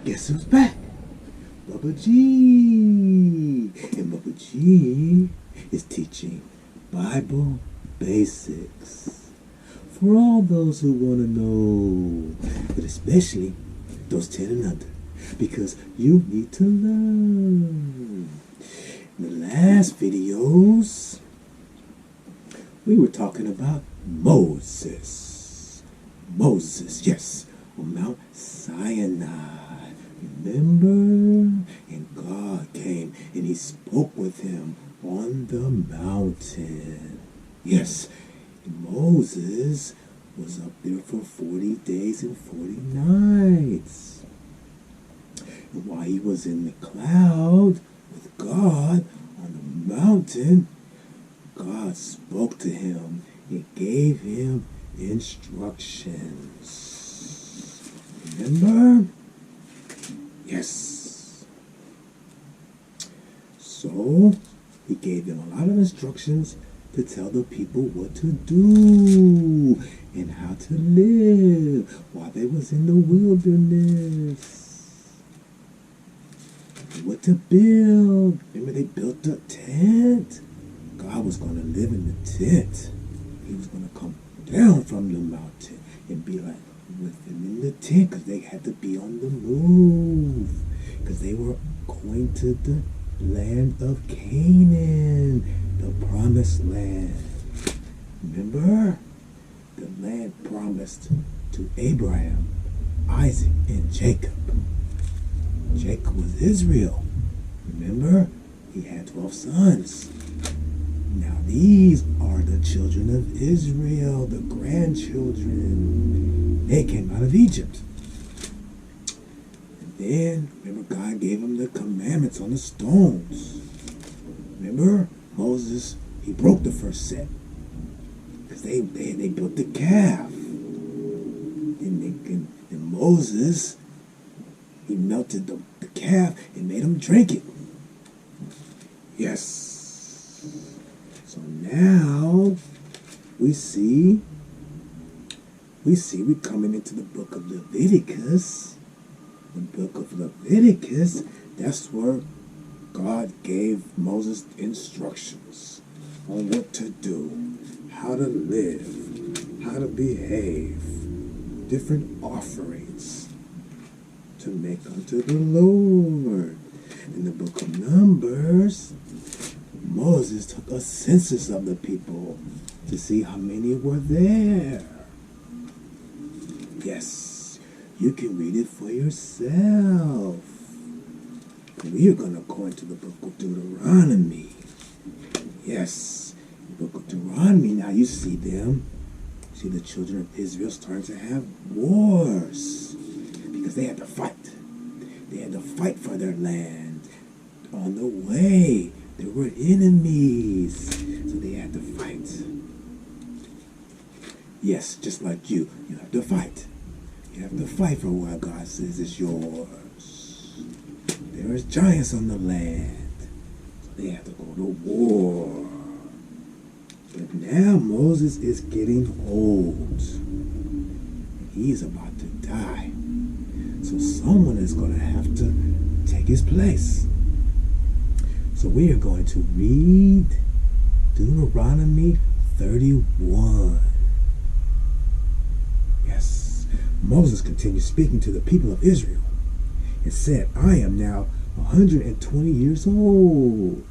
Guess who's back? Bubba G. And Bubba G is teaching Bible basics for all those who want to know, but especially those 10 and under, because you need to learn. In the last videos, we were talking about Moses. Moses, yes, on Mount Sinai. Remember? And God came and he spoke with him on the mountain. Yes, Moses was up there for 40 days and 40 nights. And while he was in the cloud with God on the mountain, God spoke to him and gave him instructions. Remember? Yes. So, he gave them a lot of instructions to tell the people what to do and how to live while they was in the wilderness. And what to build. Remember they built a tent? God was going to live in the tent. He was going to come down from the mountain and be like with them in the tent, because they had to be on the move, because they were going to the land of Canaan, the promised land. Remember? The land promised to Abraham, Isaac, and Jacob. Jacob was Israel. Remember? He had 12 sons. Now these are the children of Israel, the grandchildren. They came out of Egypt. And then, remember, God gave them the commandments on the stones. Remember? Moses, he broke the first set. Because they built the calf. And Moses, he melted the calf and made them drink it. Yes. So now we're coming into the book of Leviticus. The book of Leviticus, that's where God gave Moses instructions on what to do, how to live, how to behave, different offerings to make unto the Lord. In the book of Numbers, Moses took a census of the people to see how many were there. Yes, you can read it for yourself. We are going to go into the book of Deuteronomy. Yes, the book of Deuteronomy, now you see them. See the children of Israel starting to have wars because they had to fight. They had to fight for their land. On the way, there were enemies, so they had to fight. Yes, just like you have to fight. You have to fight for what God says is yours. There is giants on the land, so they have to go to war. But now Moses is getting old. He's about to die. So someone is going to have to take his place. So we are going to read Deuteronomy 31. Yes. Moses continued speaking to the people of Israel and said, I am now 120 years old,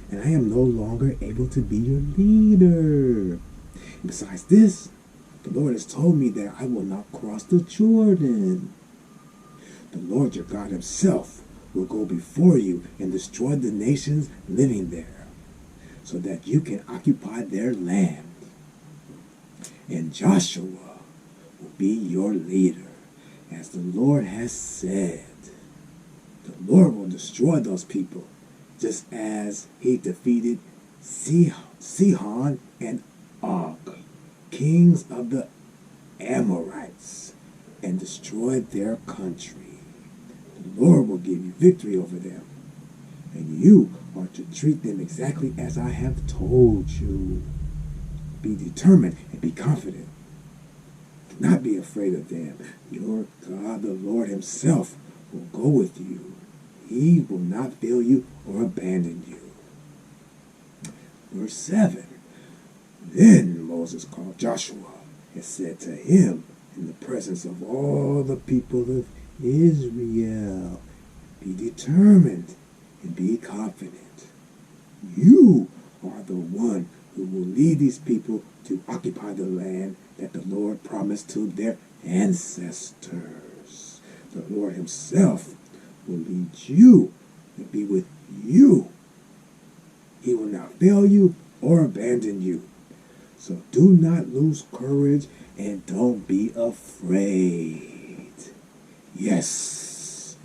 and I am no longer able to be your leader. And besides this, the Lord has told me that I will not cross the Jordan. The Lord your God himself will go before you and destroy the nations living there, so that you can occupy their land. And Joshua will be your leader, as the Lord has said. The Lord will destroy those people, just as he defeated Sihon and Og, kings of the Amorites, and destroyed their country. The Lord will give you victory over them, and you are to treat them exactly as I have told you. Be determined and be confident. Do not be afraid of them. Your God, the Lord himself, will go with you. He will not fail you or abandon you. Verse 7. Then Moses called Joshua and said to him in the presence of all the people of Israel, be determined and be confident. You are the one who will lead these people to occupy the land that the Lord promised to their ancestors. The Lord himself will lead you and be with you. He will not fail you or abandon you. So do not lose courage and don't be afraid. Yes.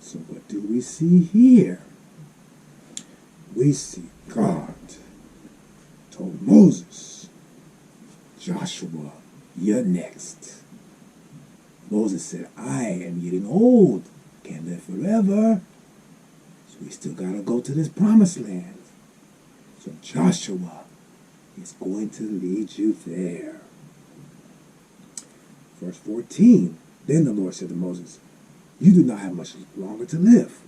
So what do we see here? We see God told Moses, Joshua, you're next. Moses said, I am getting old. Can't live forever. So we still got to go to this promised land. So Joshua is going to lead you there. Verse 14. Then the Lord said to Moses, you do not have much longer to live.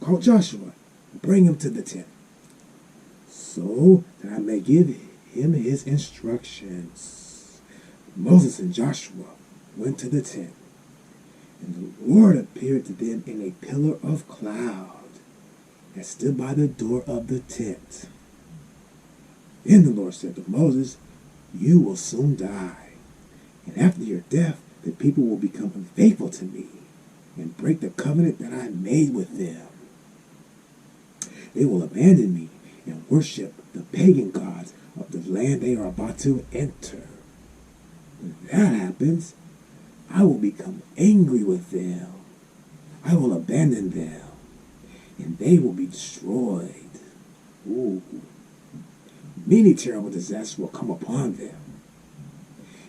Call Joshua and bring him to the tent, so that I may give him his instructions. Moses and Joshua went to the tent, and the Lord appeared to them in a pillar of cloud that stood by the door of the tent. Then the Lord said to Moses, you will soon die, and after your death the people will become unfaithful to me and break the covenant that I made with them. They will abandon me and worship the pagan gods of the land they are about to enter. When that happens, I will become angry with them. I will abandon them, and they will be destroyed. Ooh. Many terrible disasters will come upon them.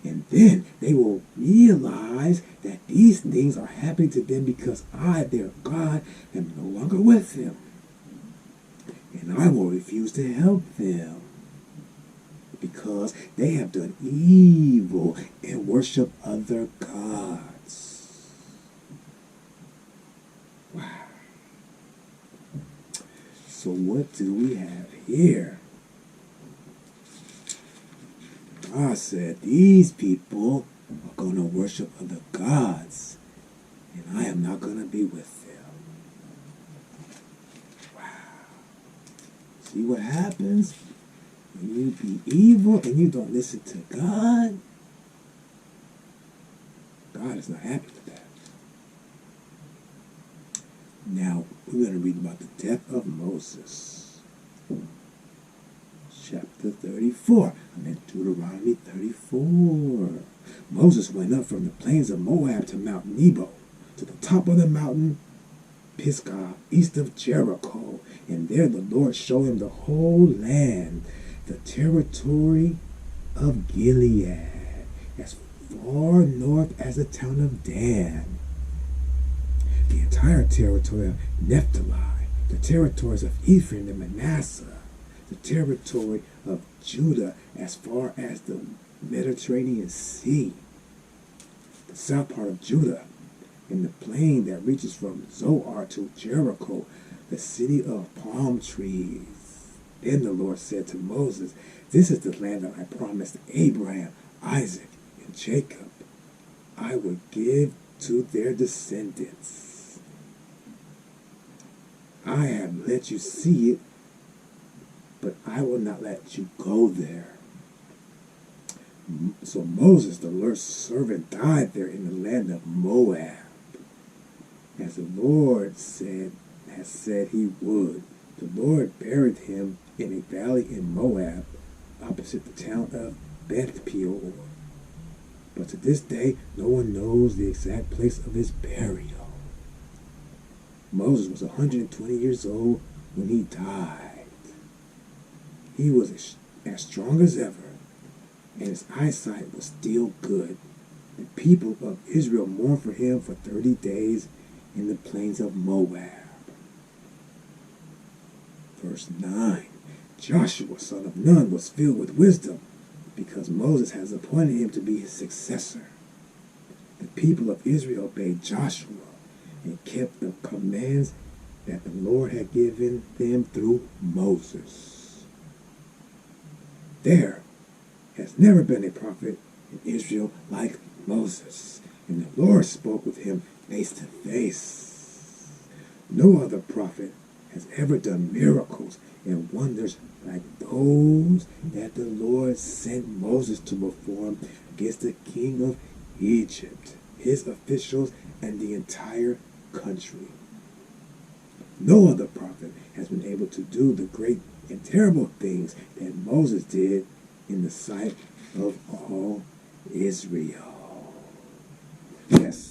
And then they will realize that these things are happening to them because I, their God, am no longer with them. And I will refuse to help them because they have done evil and worship other gods. Wow. So what do we have here? God said these people are going to worship other gods, and I am not going to be with them. Wow. See what happens when you be evil and you don't listen to God? God is not happy with that. Now, we're going to read about the death of Moses. Chapter 34. I'm in Deuteronomy 34. Moses went up from the plains of Moab to Mount Nebo, to the top of the mountain Pisgah, east of Jericho. And there the Lord showed him the whole land, the territory of Gilead, as far north as the town of Dan, the entire territory of Naphtali, the territories of Ephraim and Manasseh, the territory of Judah as far as the Mediterranean Sea, the south part of Judah, and the plain that reaches from Zoar to Jericho, the city of palm trees. Then the Lord said to Moses, this is the land that I promised Abraham, Isaac, and Jacob I would give to their descendants. I have let you see it, but I will not let you go there. So Moses, the Lord's servant, died there in the land of Moab, as the Lord has said he would. The Lord buried him in a valley in Moab, opposite the town of Beth Peor. But to this day, no one knows the exact place of his burial. Moses was 120 years old when he died. He was as strong as ever, and his eyesight was still good. The people of Israel mourned for him for 30 days in the plains of Moab. Verse 9. Joshua, son of Nun, was filled with wisdom, because Moses has appointed him to be his successor. The people of Israel obeyed Joshua and kept the commands that the Lord had given them through Moses. There has never been a prophet in Israel like Moses, and the Lord spoke with him face to face. No other prophet has ever done miracles and wonders like those that the Lord sent Moses to perform against the king of Egypt, his officials, and the entire country. No other prophet has been able to do the great and terrible things that Moses did in the sight of all Israel. Yes.